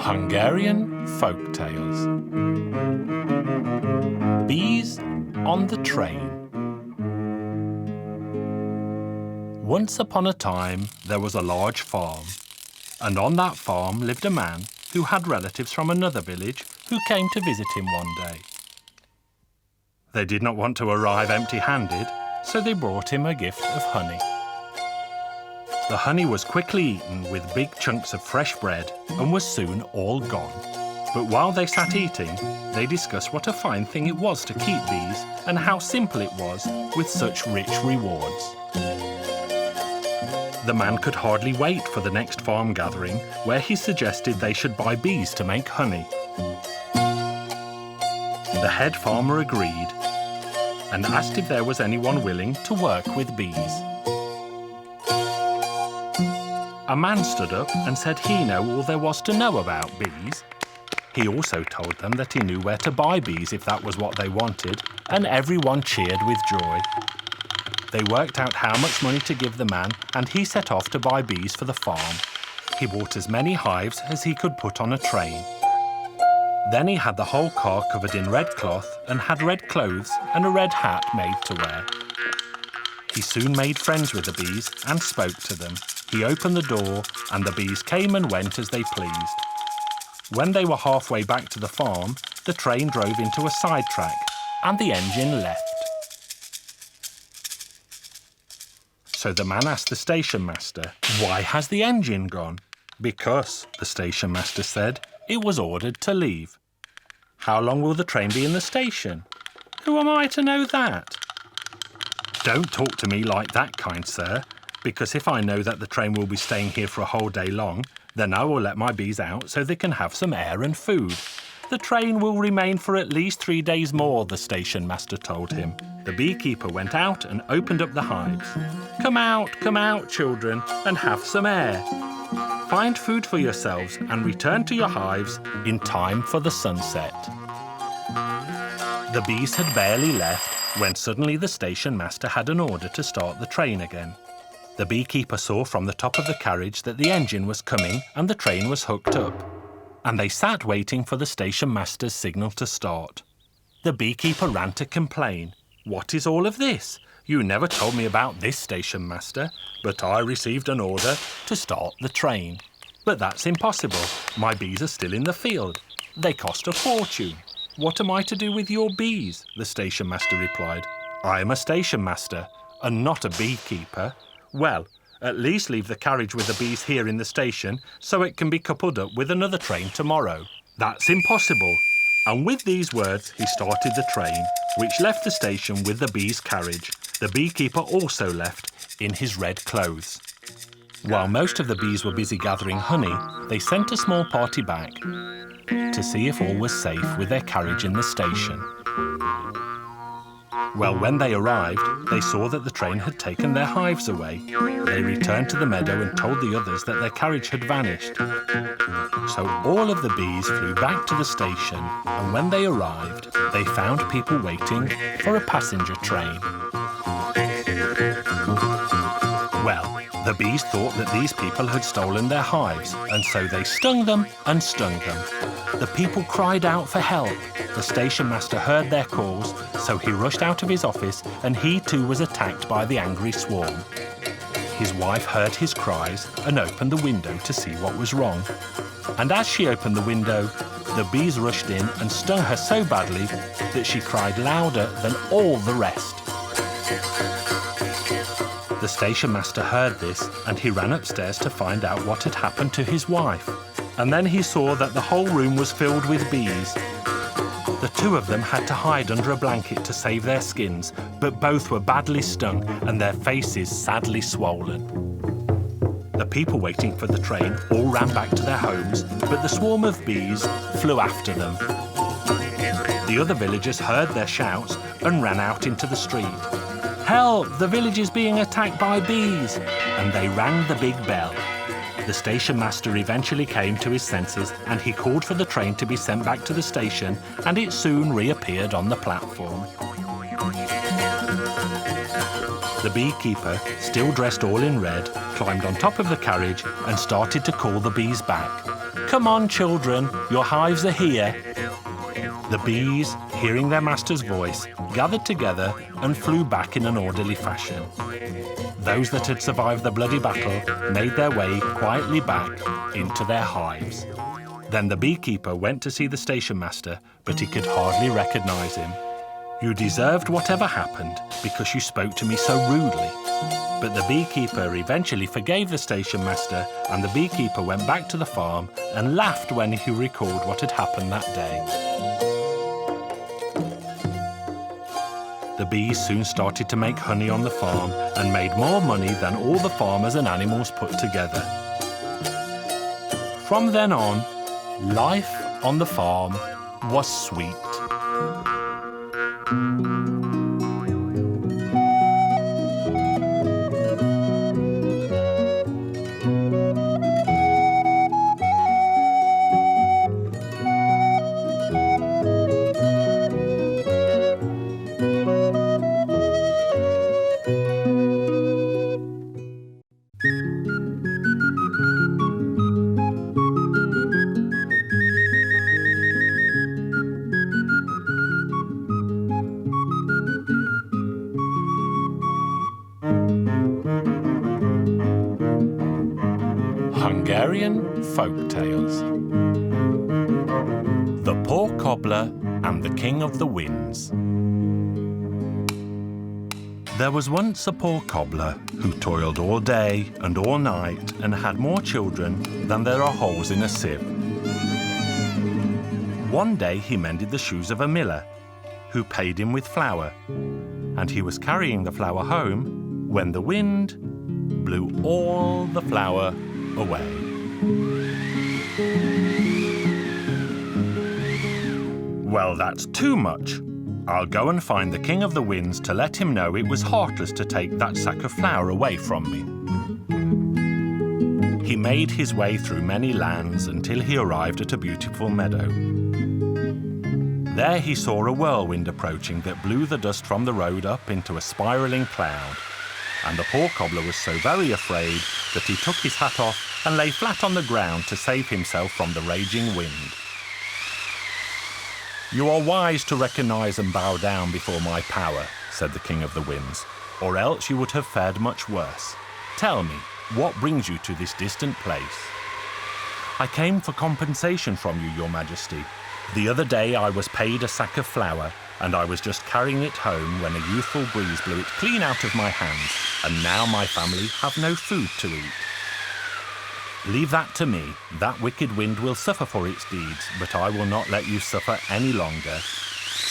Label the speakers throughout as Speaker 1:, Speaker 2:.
Speaker 1: Hungarian Folk Tales. Bees on the Train. Once upon a time there was a large farm, and on that farm lived a man who had relatives from another village who came to visit him one day. They did not want to arrive empty-handed, so they brought him a gift of honey. The honey was quickly eaten with big chunks of fresh bread and was soon all gone. But while they sat eating, they discussed what a fine thing it was to keep bees and how simple it was with such rich rewards. The man could hardly wait for the next farm gathering where he suggested they should buy bees to make honey. The head farmer agreed and asked if there was anyone willing to work with bees. A man stood up and said he knew all there was to know about bees. He also told them that he knew where to buy bees if that was what they wanted, and everyone cheered with joy. They worked out how much money to give the man, and he set off to buy bees for the farm. He bought as many hives as he could put on a train. Then he had the whole car covered in red cloth and had red clothes and a red hat made to wear. He soon made friends with the bees and spoke to them. He opened the door and the bees came and went as they pleased. When they were halfway back to the farm, the train drove into a sidetrack and the engine left. So the man asked the station master, "Why has the engine gone?" "Because," the station master said, "it was ordered to leave." "How long will the train be in the station?" "Who am I to know that?" "Don't talk to me like that, kind sir, because if I know that the train will be staying here for a whole day long, then I will let my bees out so they can have some air and food." "The train will remain for at least 3 days more," the station master told him. The beekeeper went out and opened up the hives. Come out, children, and have some air. Find food for yourselves and return to your hives in time for the sunset." The bees had barely left when suddenly the station master had an order to start the train again. The beekeeper saw from the top of the carriage that the engine was coming and the train was hooked up, and they sat waiting for the station master's signal to start. The beekeeper ran to complain. "What is all of this? You never told me about this, station master, but I received an order to start the train." "But that's impossible. My bees are still in the field. They cost a fortune." "What am I to do with your bees?" the station master replied. "I am a station master and not a beekeeper." "Well, at least leave the carriage with the bees here in the station so it can be coupled up with another train tomorrow." "That's impossible." And with these words, he started the train, which left the station with the bees' carriage. The beekeeper also left in his red clothes. While most of the bees were busy gathering honey, they sent a small party back to see if all was safe with their carriage in the station. Well, when they arrived, they saw that the train had taken their hives away. They returned to the meadow and told the others that their carriage had vanished. So all of the bees flew back to the station, and when they arrived, they found people waiting for a passenger train. Well, the bees thought that these people had stolen their hives, and so they stung them and stung them. The people cried out for help. The station master heard their calls, so he rushed out of his office and he too was attacked by the angry swarm. His wife heard his cries and opened the window to see what was wrong. And as she opened the window, the bees rushed in and stung her so badly that she cried louder than all the rest. The station master heard this and he ran upstairs to find out what had happened to his wife. And then he saw that the whole room was filled with bees. The two of them had to hide under a blanket to save their skins, but both were badly stung and their faces sadly swollen. The people waiting for the train all ran back to their homes, but the swarm of bees flew after them. The other villagers heard their shouts and ran out into the street. "Help! The village is being attacked by bees!" And they rang the big bell. The station master eventually came to his senses and he called for the train to be sent back to the station, and it soon reappeared on the platform. The beekeeper, still dressed all in red, climbed on top of the carriage and started to call the bees back. "Come on, children, your hives are here." The bees, hearing their master's voice, gathered together and flew back in an orderly fashion. Those that had survived the bloody battle made their way quietly back into their hives. Then the beekeeper went to see the station master, but he could hardly recognize him. "You deserved whatever happened because you spoke to me so rudely." But the beekeeper eventually forgave the station master, and the beekeeper went back to the farm and laughed when he recalled what had happened that day. The bees soon started to make honey on the farm and made more money than all the farmers and animals put together. From then on, life on the farm was sweet. Hungarian Folk Tales. The Poor Cobbler and the King of the Winds. There was once a poor cobbler who toiled all day and all night and had more children than there are holes in a sieve. One day he mended the shoes of a miller, who paid him with flour, and he was carrying the flour home when the wind blew all the flour away. "Well, that's too much. I'll go and find the King of the Winds to let him know it was heartless to take that sack of flour away from me." He made his way through many lands until he arrived at a beautiful meadow. There he saw a whirlwind approaching that blew the dust from the road up into a spiralling cloud, and the poor cobbler was so very afraid that he took his hat off and lay flat on the ground to save himself from the raging wind. "You are wise to recognize and bow down before my power," said the King of the Winds, "or else you would have fared much worse. Tell me, what brings you to this distant place?" "I came for compensation from you, Your Majesty. The other day I was paid a sack of flour, and I was just carrying it home when a youthful breeze blew it clean out of my hands, and now my family have no food to eat." "Leave that to me. That wicked wind will suffer for its deeds, but I will not let you suffer any longer."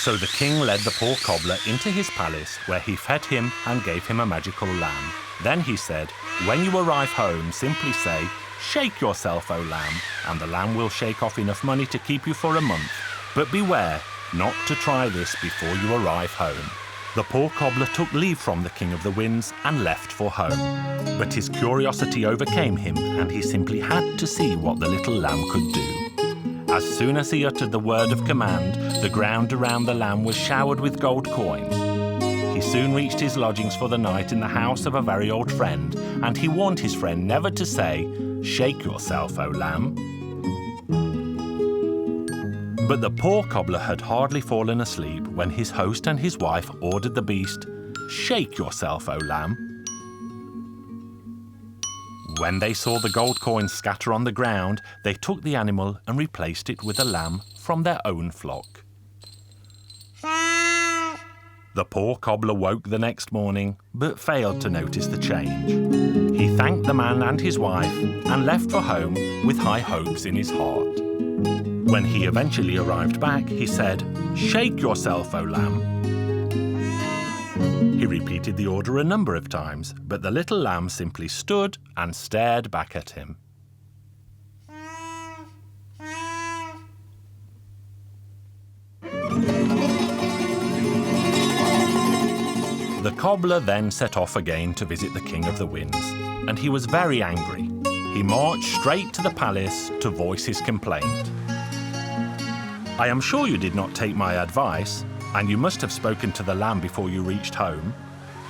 Speaker 1: So the king led the poor cobbler into his palace, where he fed him and gave him a magical lamb. Then he said, "When you arrive home, simply say, 'Shake yourself, O lamb,' and the lamb will shake off enough money to keep you for a month. But beware not to try this before you arrive home." The poor cobbler took leave from the King of the Winds and left for home. But his curiosity overcame him, and he simply had to see what the little lamb could do. As soon as he uttered the word of command, the ground around the lamb was showered with gold coins. He soon reached his lodgings for the night in the house of a very old friend, and he warned his friend never to say, "Shake yourself, O lamb." But the poor cobbler had hardly fallen asleep when his host and his wife ordered the beast, "Shake yourself, O lamb." When they saw the gold coins scatter on the ground, they took the animal and replaced it with a lamb from their own flock. The poor cobbler woke the next morning, but failed to notice the change. He thanked the man and his wife and left for home with high hopes in his heart. When he eventually arrived back, he said, "Shake yourself, O lamb." He repeated the order a number of times, but the little lamb simply stood and stared back at him. The cobbler then set off again to visit the King of the Winds, and he was very angry. He marched straight to the palace to voice his complaint. "I am sure you did not take my advice, and you must have spoken to the lamb before you reached home.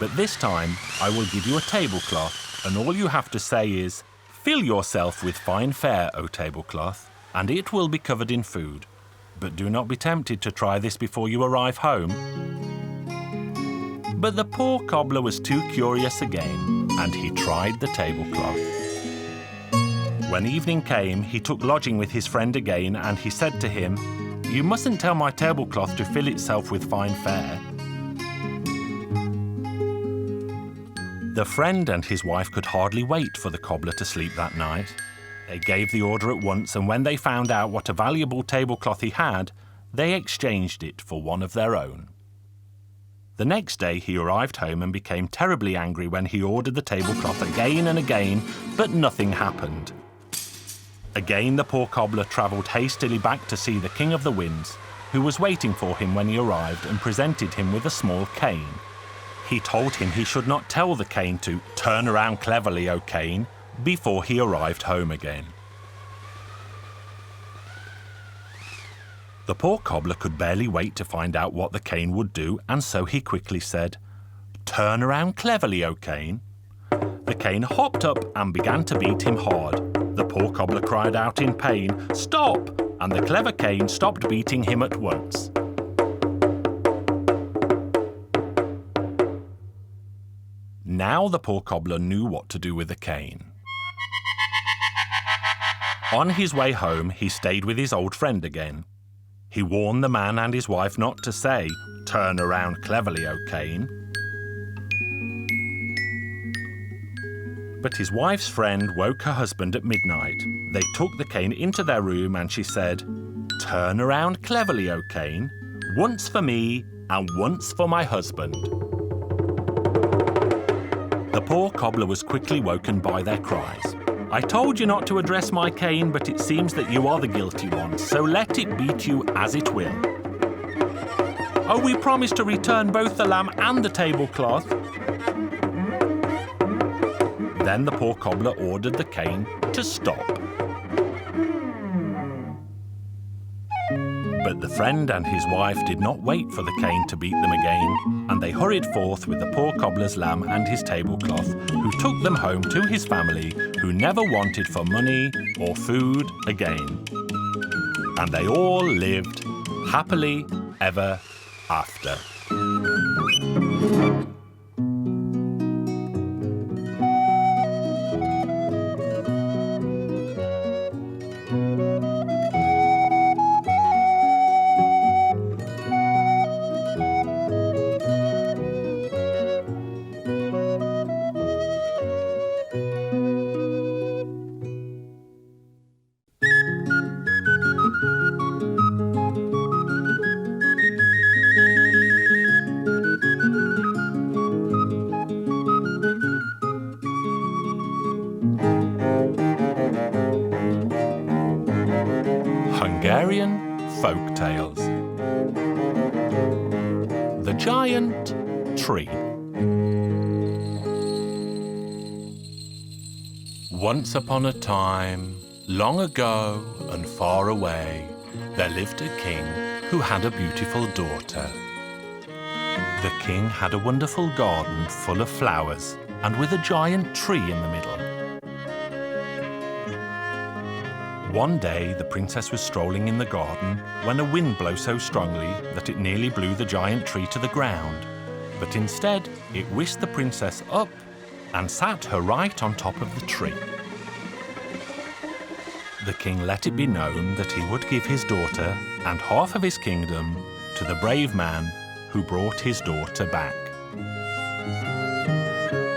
Speaker 1: But this time, I will give you a tablecloth, and all you have to say is, "Fill yourself with fine fare, O tablecloth, and it will be covered in food. But do not be tempted to try this before you arrive home." But the poor cobbler was too curious again, and he tried the tablecloth. When evening came, he took lodging with his friend again, and he said to him, "You mustn't tell my tablecloth to fill itself with fine fare." The friend and his wife could hardly wait for the cobbler to sleep that night. They gave the order at once, and when they found out what a valuable tablecloth he had, they exchanged it for one of their own. The next day he arrived home and became terribly angry when he ordered the tablecloth again and again, but nothing happened. Again the poor cobbler travelled hastily back to see the King of the Winds, who was waiting for him when he arrived, and presented him with a small cane. He told him he should not tell the cane to "Turn around cleverly, O cane," before he arrived home again. The poor cobbler could barely wait to find out what the cane would do, and so he quickly said, "Turn around cleverly, O cane." The cane hopped up and began to beat him hard. The poor cobbler cried out in pain, "Stop!" and the clever cane stopped beating him at once. Now the poor cobbler knew what to do with the cane. On his way home, he stayed with his old friend again. He warned the man and his wife not to say, "Turn around cleverly, O cane." But his wife's friend woke her husband at midnight. They took the cane into their room and she said, "Turn around cleverly, O cane, once for me and once for my husband." The poor cobbler was quickly woken by their cries. "I told you not to address my cane, but it seems that you are the guilty one, so let it beat you as it will." "Oh, we promise to return both the lamb and the tablecloth." Then the poor cobbler ordered the cane to stop. But the friend and his wife did not wait for the cane to beat them again, and they hurried forth with the poor cobbler's lamb and his tablecloth, who took them home to his family, who never wanted for money or food again. And they all lived happily ever after. Hungarian Folk Tales. The Giant Tree. Once upon a time, long ago and far away, there lived a king who had a beautiful daughter. The king had a wonderful garden full of flowers and with a giant tree in the middle. One day, the princess was strolling in the garden when a wind blew so strongly that it nearly blew the giant tree to the ground. But instead, it whisked the princess up and sat her right on top of the tree. The king let it be known that he would give his daughter and half of his kingdom to the brave man who brought his daughter back.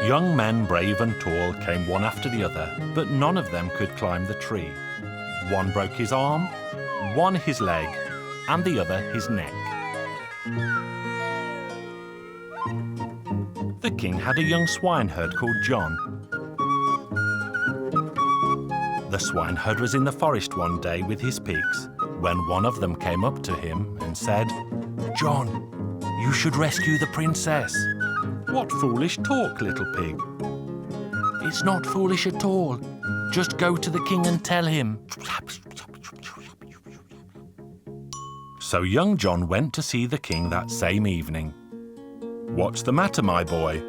Speaker 1: Young men, brave and tall, came one after the other, but none of them could climb the tree. One broke his arm, one his leg, and the other his neck. The king had a young swineherd called John. The swineherd was in the forest one day with his pigs, when one of them came up to him and said, "John, you should rescue the princess." "What foolish talk, little pig." "It's not foolish at all. Just go to the king and tell him." So young John went to see the king that same evening. What's the matter, my boy?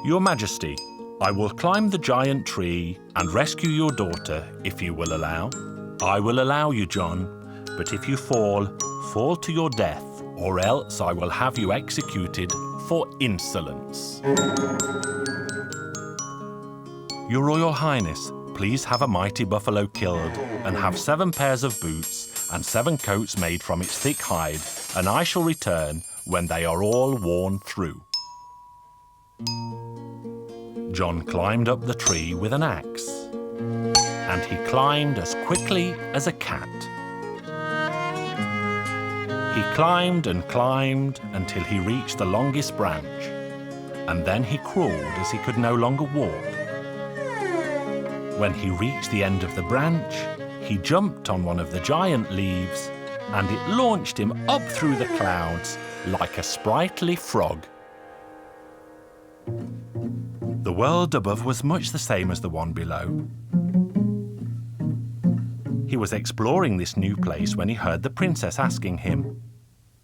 Speaker 1: Your Majesty, I will climb the giant tree and rescue your daughter, if you will allow. I will allow you, John, but if you fall to your death, or else I will have you executed for insolence. Your Royal Highness, please have a mighty buffalo killed, and have 7 pairs of boots and 7 coats made from its thick hide, and I shall return when they are all worn through. John climbed up the tree with an axe, and he climbed as quickly as a cat. He climbed and climbed until he reached the longest branch, and then he crawled as he could no longer walk. When he reached the end of the branch, he jumped on one of the giant leaves, and it launched him up through the clouds like a sprightly frog. The world above was much the same as the one below. He was exploring this new place when he heard the princess asking him,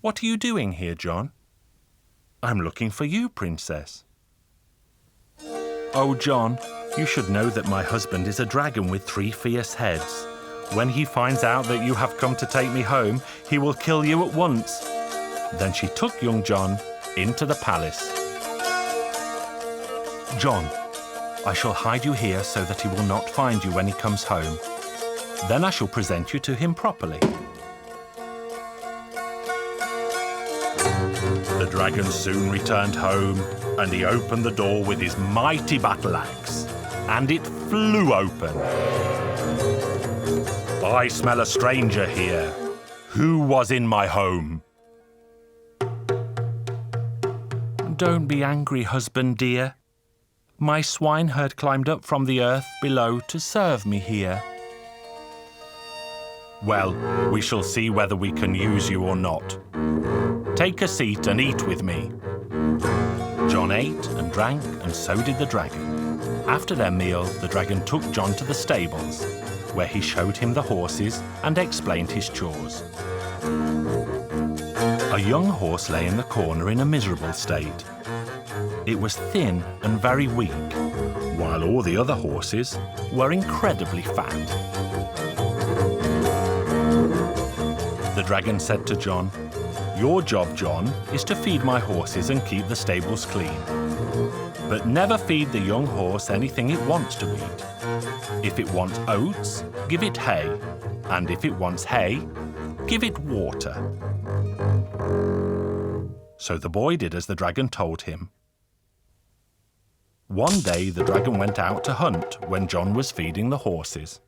Speaker 1: "What are you doing here, John?" "I'm looking for you, princess." "Oh, John, you should know that my husband is a dragon with 3 fierce heads. When he finds out that you have come to take me home, he will kill you at once." Then she took young John into the palace. "John, I shall hide you here so that he will not find you when he comes home. Then I shall present you to him properly." The dragon soon returned home, and he opened the door with his mighty battle axe, and it flew open. "I smell a stranger here. Who was in my home?" "Don't be angry, husband dear. My swineherd climbed up from the earth below to serve me here." "Well, we shall see whether we can use you or not. Take a seat and eat with me." John ate and drank, and so did the dragon. After their meal, the dragon took John to the stables, where he showed him the horses and explained his chores. A young horse lay in the corner in a miserable state. It was thin and very weak, while all the other horses were incredibly fat. The dragon said to John, "Your job, John, is to feed my horses and keep the stables clean. But never feed the young horse anything it wants to eat. If it wants oats, give it hay, and if it wants hay, give it water." So the boy did as the dragon told him. One day the dragon went out to hunt when John was feeding the horses.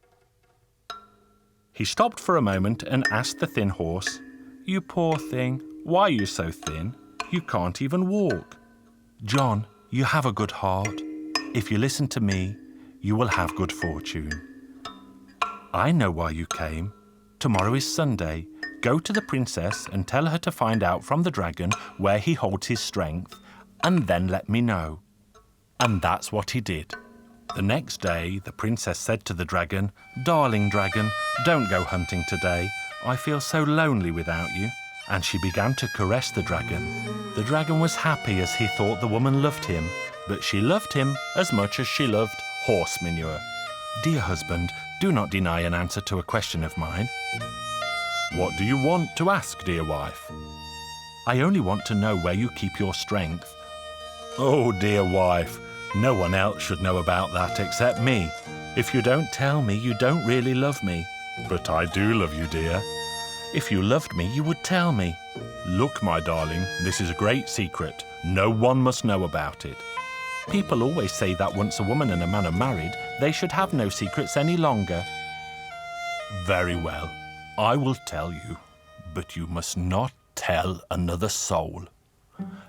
Speaker 1: He stopped for a moment and asked the thin horse, "You poor thing, why are you so thin? You can't even walk." "John, you have a good heart. If you listen to me, you will have good fortune. I know why you came. Tomorrow is Sunday. Go to the princess and tell her to find out from the dragon where he holds his strength, and then let me know." And that's what he did. The next day, the princess said to the dragon, "Darling dragon, don't go hunting today. I feel so lonely without you." And she began to caress the dragon. The dragon was happy as he thought the woman loved him, but she loved him as much as she loved horse manure. "Dear husband, do not deny an answer to a question of mine." "What do you want to ask, dear wife?" "I only want to know where you keep your strength." "Oh, dear wife, no one else should know about that except me. If you don't tell me, you don't really love me." "But I do love you, dear." "If you loved me, you would tell me." "Look, my darling, this is a great secret. No one must know about it." "People always say that once a woman and a man are married, they should have no secrets any longer." "Very well, I will tell you, but you must not tell another soul.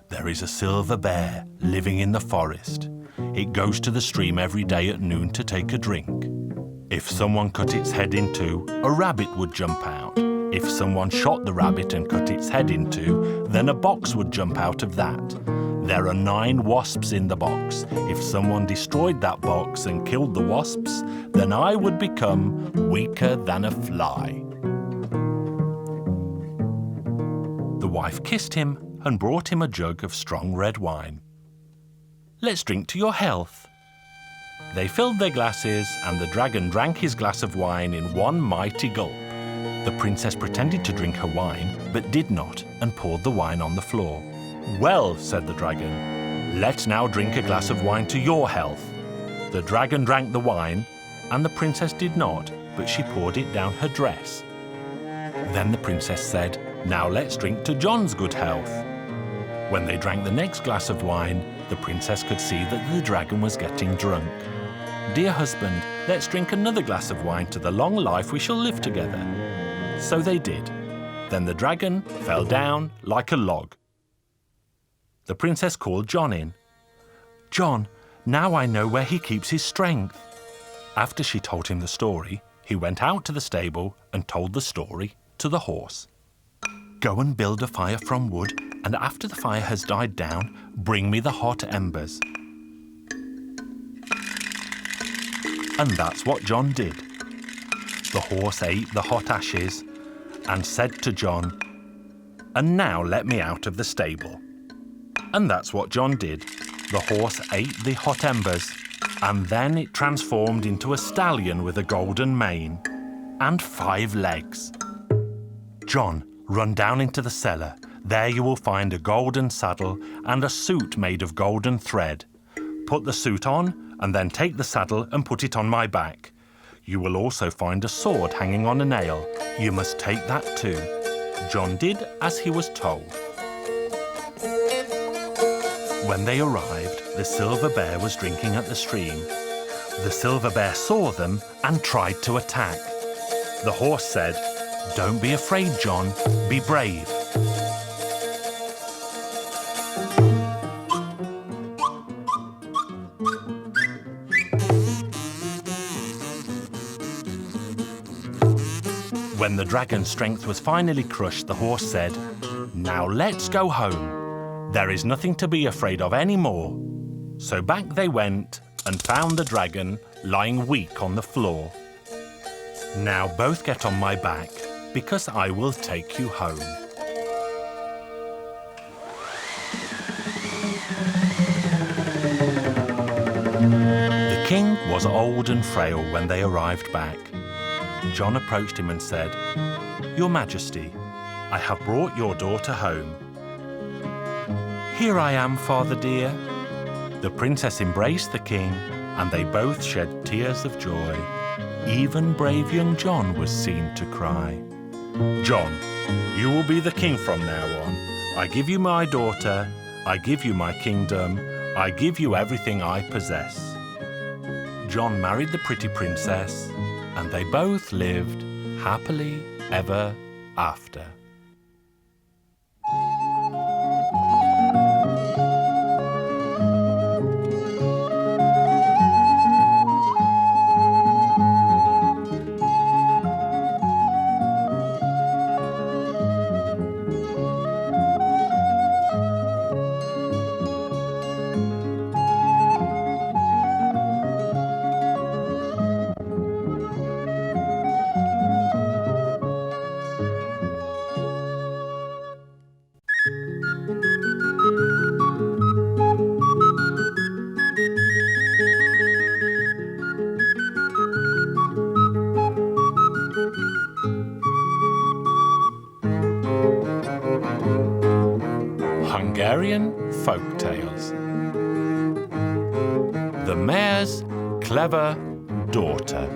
Speaker 1: There is a silver bear living in the forest. It goes to the stream every day at noon to take a drink. If someone cut its head in two, a rabbit would jump out. If someone shot the rabbit and cut its head in two, then a box would jump out of that. There are 9 wasps in the box. If someone destroyed that box and killed the wasps, then I would become weaker than a fly." The wife kissed him and brought him a jug of strong red wine. "Let's drink to your health." They filled their glasses, and the dragon drank his glass of wine in one mighty gulp. The princess pretended to drink her wine, but did not, and poured the wine on the floor. "Well," said the dragon, "let's now drink a glass of wine to your health." The dragon drank the wine, and the princess did not, but she poured it down her dress. Then the princess said, "Now let's drink to John's good health." When they drank the next glass of wine, the princess could see that the dragon was getting drunk. "Dear husband, let's drink another glass of wine to the long life we shall live together." So they did. Then the dragon fell down like a log. The princess called John in. "John, now I know where he keeps his strength." After she told him the story, he went out to the stable and told the story to the horse. "Go and build a fire from wood, and after the fire has died down, bring me the hot embers." And that's what John did. The horse ate the hot ashes and said to John, "And now let me out of the stable." And that's what John did. The horse ate the hot embers, and then it transformed into a stallion with a golden mane and 5 legs. "John, run down into the cellar. There you will find a golden saddle and a suit made of golden thread. Put the suit on, and then take the saddle and put it on my back. You will also find a sword hanging on a nail. You must take that too." John did as he was told. When they arrived, the silver bear was drinking at the stream. The silver bear saw them and tried to attack. The horse said, "Don't be afraid, John. Be brave." When the dragon's strength was finally crushed, the horse said, "Now let's go home. There is nothing to be afraid of anymore." So back they went and found the dragon lying weak on the floor. "Now both get on my back, because I will take you home." The king was old and frail when they arrived back. John approached him and said, "Your Majesty, I have brought your daughter home." "Here I am, father dear." The princess embraced the king, and they both shed tears of joy. Even brave young John was seen to cry. "John, you will be the king from now on. I give you my daughter, I give you my kingdom, I give you everything I possess." John married the pretty princess, and they both lived happily ever after. Hungarian Folk Tales. The Mayor's Clever Daughter.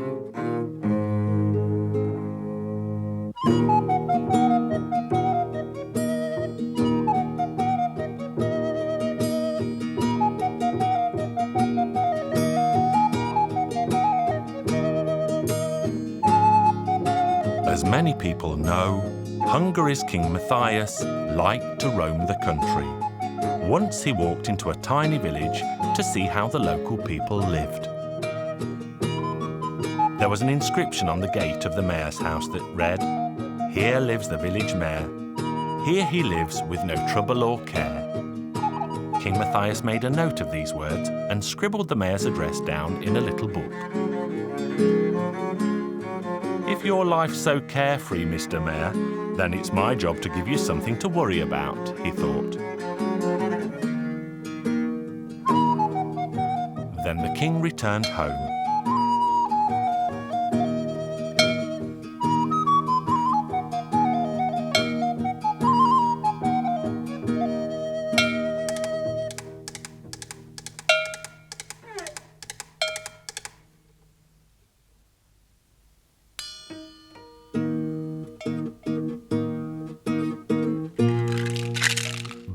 Speaker 1: As many people know, Hungary's King Matthias liked to roam the country. Once he walked into a tiny village to see how the local people lived. There was an inscription on the gate of the mayor's house that read, "Here lives the village mayor. Here he lives with no trouble or care." King Matthias made a note of these words and scribbled the mayor's address down in a little book. "If your life's so carefree, Mr. Mayor, Then it's my job to give you something to worry about, he thought. Then the king returned home.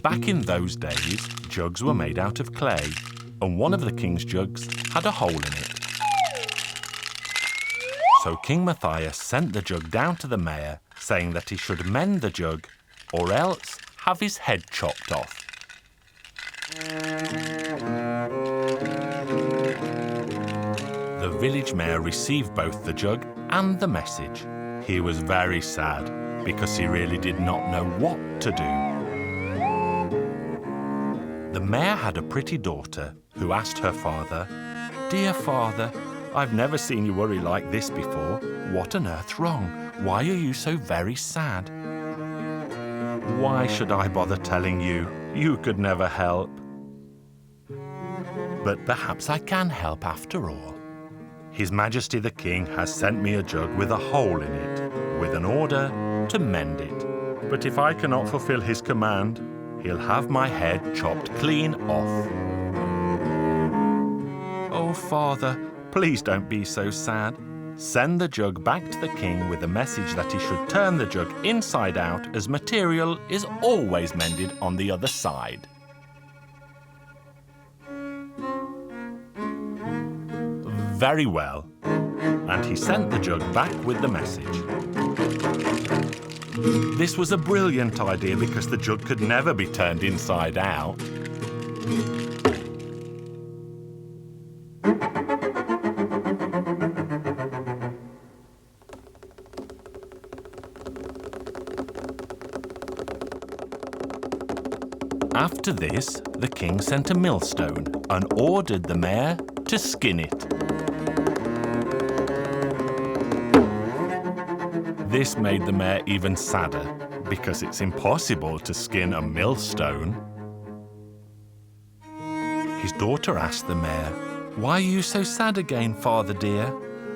Speaker 1: Back in those days, jugs were made out of clay, and one of the king's jugs had a hole in it. So King Matthias sent the jug down to the mayor, saying that he should mend the jug, or else have his head chopped off. The village mayor received both the jug and the message. He was very sad, because he really did not know what to do. The mayor had a pretty daughter who asked her father, "Dear father, I've never seen you worry like this before. What on earth's wrong? Why are you so very sad?" "Why should I bother telling you? You could never help." "But perhaps I can help after all. His Majesty the King has sent me a jug with a hole in it, with an order to mend it. But if I cannot fulfill his command, he'll have my head chopped clean off." "Oh, father, please don't be so sad. Send the jug back to the king with the message that he should turn the jug inside out, as material is always mended on the other side." Very well. And he sent the jug back with the message. This was a brilliant idea because the jug could never be turned inside out. After this, the king sent a millstone and ordered the mayor to skin it. This made the mayor even sadder, because it's impossible to skin a millstone. His daughter asked the mayor, "Why are you so sad again, father dear?"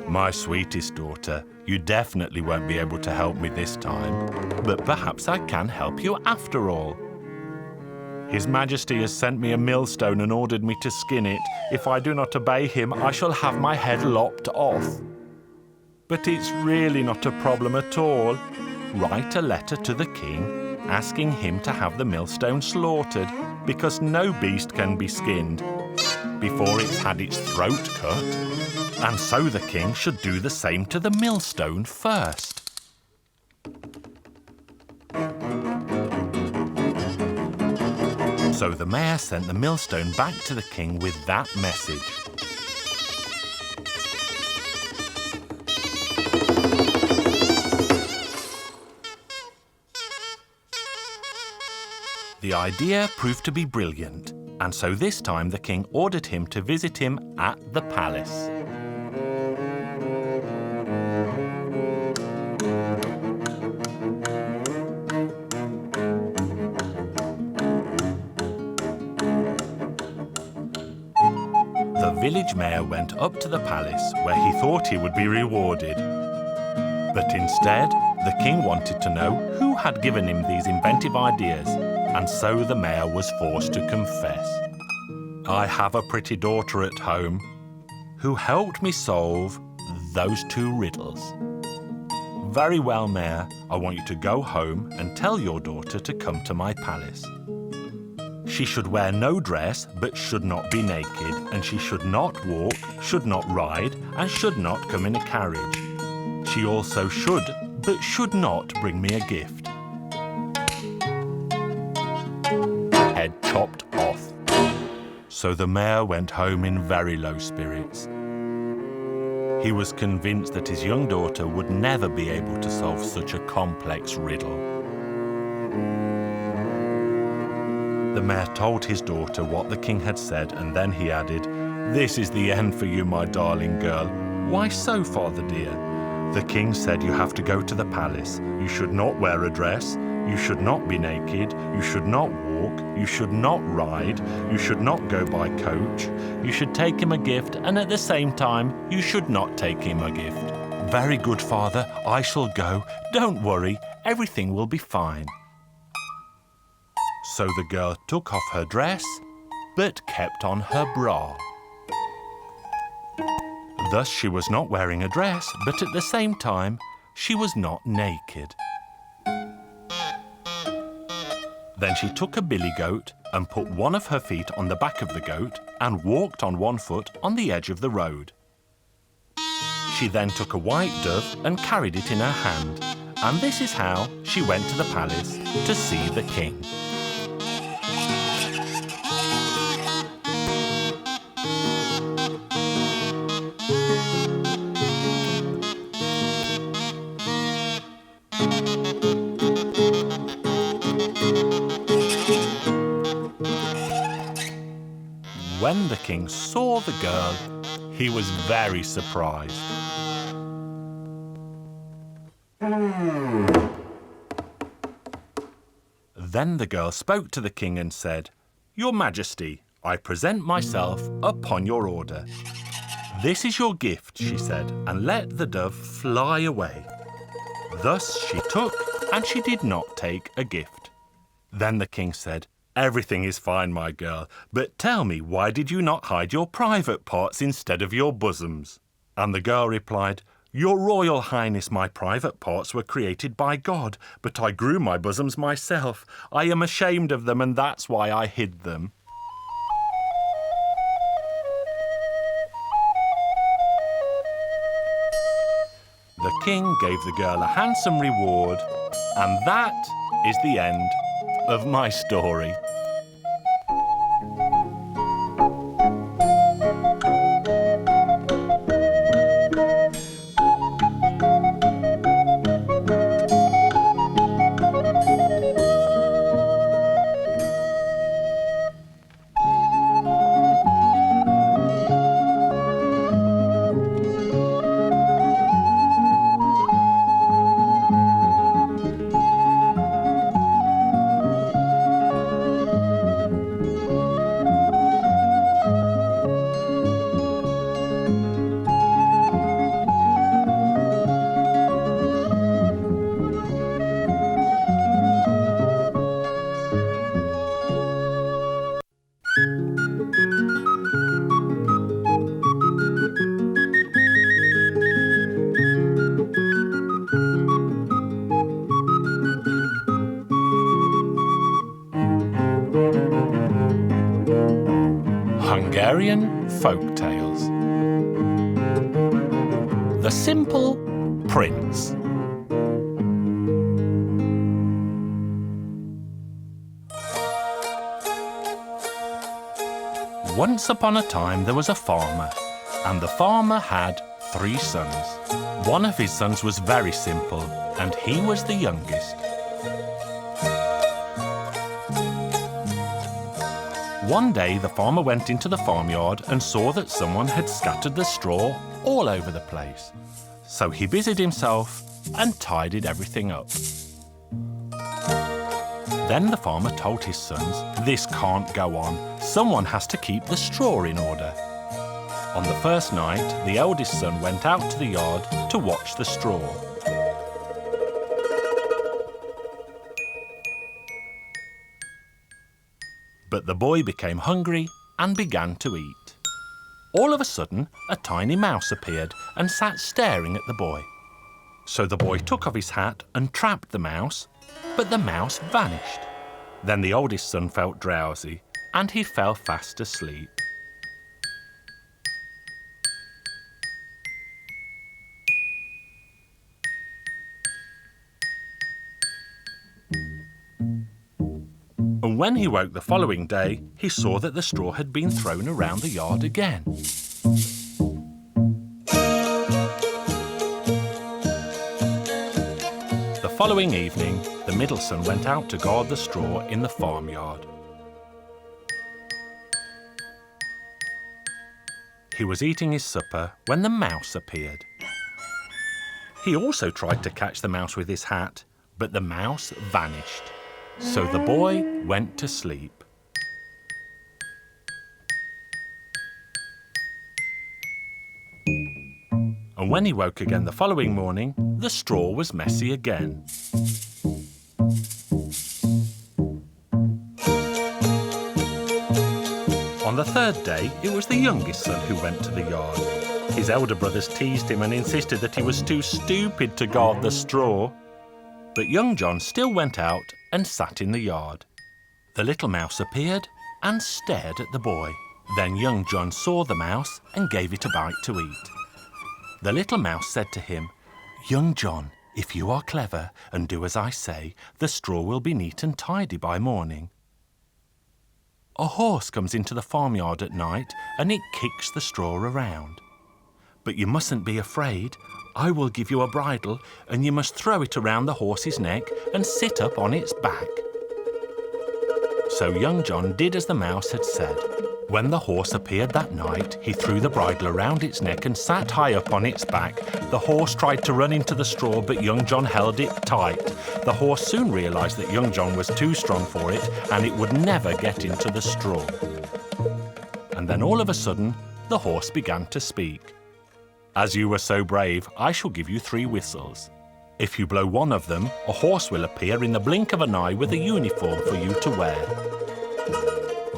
Speaker 1: "My sweetest daughter, you definitely won't be able to help me this time, but perhaps I can help you after all. His Majesty has sent me a millstone and ordered me to skin it. If I do not obey him, I shall have my head lopped off. But it's really not a problem at all. Write a letter to the king asking him to have the millstone slaughtered, because no beast can be skinned before it's had its throat cut. And so the king should do the same to the millstone first." So the mayor sent the millstone back to the king with that message. The idea proved to be brilliant, and so this time the king ordered him to visit him at the palace. The village mayor went up to the palace where he thought he would be rewarded. But instead, the king wanted to know who had given him these inventive ideas, and so the mayor was forced to confess. "I have a pretty daughter at home who helped me solve those two riddles." "Very well, Mayor. I want you to go home and tell your daughter to come to my palace. She should wear no dress, but should not be naked, and she should not walk, should not ride, and should not come in a carriage. She also should, but should not bring me a gift." Head chopped off. So the mayor went home in very low spirits. He was convinced that his young daughter would never be able to solve such a complex riddle. The mayor told his daughter what the king had said, and then he added, "This is the end for you, my darling girl." "Why so, father dear?" The king said you have to go to the palace. You should not wear a dress. You should not be naked. You should not walk. You should not ride. You should not go by coach. You should take him a gift, and at the same time, you should not take him a gift. Very good, father. I shall go. Don't worry. Everything will be fine. So the girl took off her dress, but kept on her bra. Thus she was not wearing a dress, but at the same time, she was not naked. Then she took a billy goat and put one of her feet on the back of the goat and walked on one foot on the edge of the road. She then took a white dove and carried it in her hand, and this is how she went to the palace to see the king. When the king saw the girl, he was very surprised. Then the girl spoke to the king and said, "Your Majesty, I present myself upon your order." "This is your gift," she said, and let the dove fly away. Thus she took, and she did not take a gift. Then the king said, "Everything is fine, my girl, but tell me, why did you not hide your private parts instead of your bosoms?" And the girl replied, "Your Royal Highness, my private parts were created by God, but I grew my bosoms myself. I am ashamed of them, and that's why I hid them." The king gave the girl a handsome reward, and that is the end of my story. Hungarian Folk Tales. The Simple Prince. Once upon a time there was a farmer, and the farmer had 3 sons. One of his sons was very simple, and he was the youngest. One day the farmer went into the farmyard and saw that someone had scattered the straw all over the place. So he busied himself and tidied everything up. Then the farmer told his sons, "This can't go on. Someone has to keep the straw in order." On the first night, the eldest son went out to the yard to watch the straw. But the boy became hungry and began to eat. All of a sudden, a tiny mouse appeared and sat staring at the boy. So the boy took off his hat and trapped the mouse, but the mouse vanished. Then the oldest son felt drowsy, and he fell fast asleep. And when he woke the following day, he saw that the straw had been thrown around the yard again. The following evening, the middle son went out to guard the straw in the farmyard. He was eating his supper when the mouse appeared. He also tried to catch the mouse with his hat, but the mouse vanished. So the boy went to sleep. And when he woke again the following morning, the straw was messy again. On the third day, it was the youngest son who went to the yard. His elder brothers teased him and insisted that he was too stupid to guard the straw. But young John still went out and sat in the yard. The little mouse appeared and stared at the boy. Then young John saw the mouse and gave it a bite to eat. The little mouse said to him, "Young John, if you are clever and do as I say, the straw will be neat and tidy by morning. A horse comes into the farmyard at night and it kicks the straw around. But you mustn't be afraid. I will give you a bridle and you must throw it around the horse's neck and sit up on its back." So young John did as the mouse had said. When the horse appeared that night, he threw the bridle around its neck and sat high up on its back. The horse tried to run into the straw, but young John held it tight. The horse soon realised that young John was too strong for it and it would never get into the straw. And then all of a sudden, the horse began to speak. "As you were so brave, I shall give you 3 whistles. If you blow one of them, a horse will appear in the blink of an eye with a uniform for you to wear."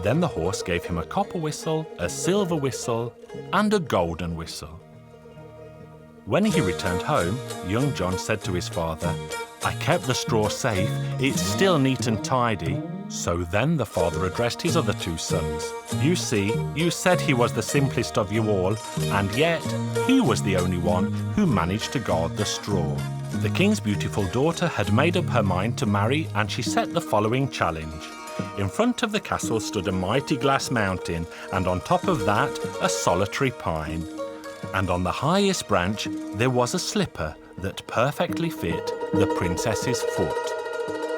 Speaker 1: Then the horse gave him a copper whistle, a silver whistle, and a golden whistle. When he returned home, young John said to his father, "I kept the straw safe, it's still neat and tidy." So then the father addressed his other 2 sons. "You see, you said he was the simplest of you all, and yet he was the only one who managed to guard the straw." The king's beautiful daughter had made up her mind to marry, and she set the following challenge. In front of the castle stood a mighty glass mountain, and on top of that a solitary pine. And on the highest branch there was a slipper that perfectly fit the princess's foot.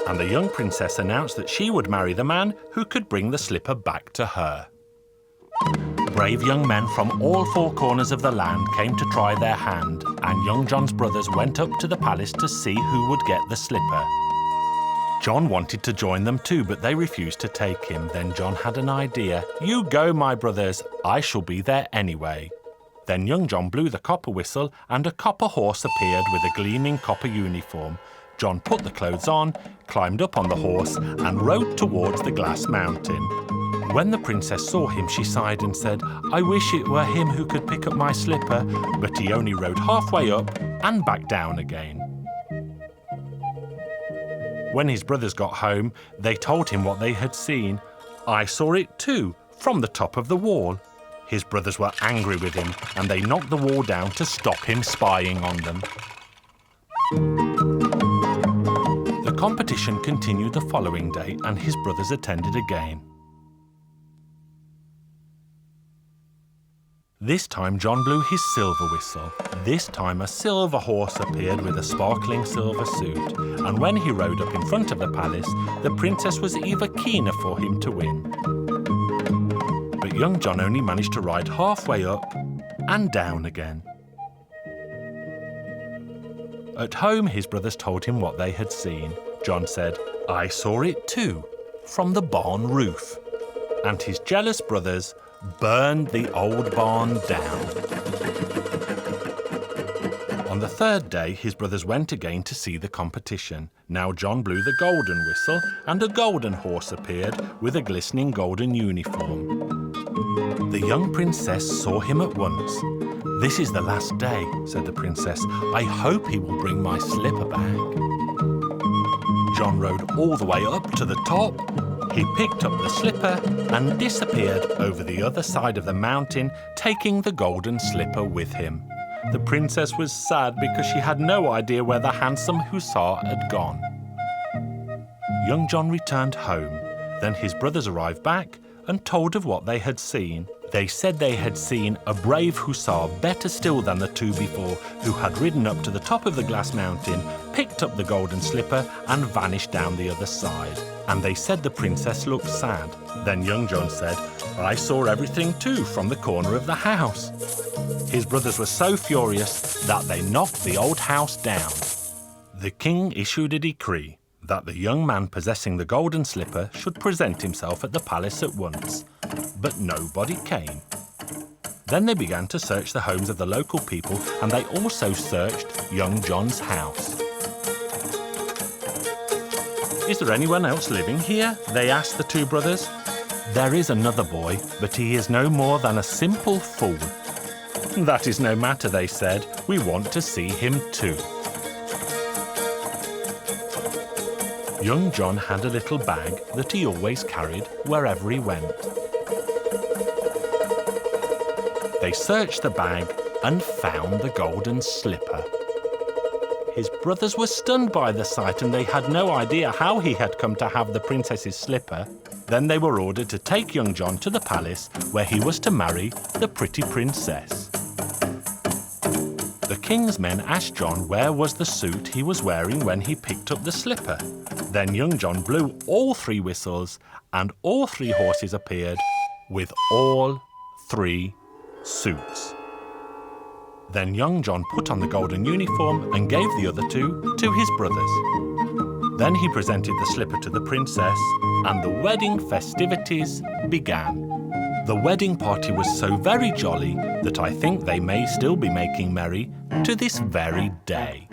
Speaker 1: And the young princess announced that she would marry the man who could bring the slipper back to her. Brave young men from all 4 corners of the land came to try their hand, and young John's brothers went up to the palace to see who would get the slipper. John wanted to join them too, but they refused to take him. Then John had an idea. "You go, my brothers, I shall be there anyway." Then young John blew the copper whistle and a copper horse appeared with a gleaming copper uniform. John put the clothes on, climbed up on the horse and rode towards the glass mountain. When the princess saw him, she sighed and said, "I wish it were him who could pick up my slipper," but he only rode halfway up and back down again. When his brothers got home, they told him what they had seen. "I saw it too, from the top of the wall." His brothers were angry with him, and they knocked the wall down to stop him spying on them. The competition continued the following day, and his brothers attended again. This time John blew his silver whistle. This time a silver horse appeared with a sparkling silver suit, and when he rode up in front of the palace, the princess was even keener for him to win. But young John only managed to ride halfway up and down again. At home, his brothers told him what they had seen. John said, "I saw it too, from the barn roof." And his jealous brothers burned the old barn down. On the third day, his brothers went again to see the competition. Now John blew the golden whistle, and a golden horse appeared with a glistening golden uniform. The young princess saw him at once. "This is the last day," said the princess. "I hope he will bring my slipper back." John rode all the way up to the top. He picked up the slipper and disappeared over the other side of the mountain, taking the golden slipper with him. The princess was sad because she had no idea where the handsome hussar had gone. Young John returned home. Then his brothers arrived back and told of what they had seen. They said they had seen a brave hussar, better still than the two before, who had ridden up to the top of the glass mountain, picked up the golden slipper and vanished down the other side. And they said the princess looked sad. Then young John said, I saw everything too from the corner of the house. His brothers were so furious that they knocked the old house down. The king issued a decree that the young man possessing the golden slipper should present himself at the palace at once, but nobody came. Then they began to search the homes of the local people, and they also searched young John's house. Is there anyone else living here? They asked the two brothers. There is another boy, but he is no more than a simple fool. That is no matter, they said. We want to see him too. Young John had a little bag that he always carried wherever he went. They searched the bag and found the golden slipper. His brothers were stunned by the sight, and they had no idea how he had come to have the princess's slipper. Then they were ordered to take young John to the palace, where he was to marry the pretty princess. The king's men asked John where was the suit he was wearing when he picked up the slipper. Then young John blew all three whistles, and all three horses appeared with all three suits. Then young John put on the golden uniform and gave the other two to his brothers. Then he presented the slipper to the princess, and the wedding festivities began. The wedding party was so very jolly that I think they may still be making merry to this very day.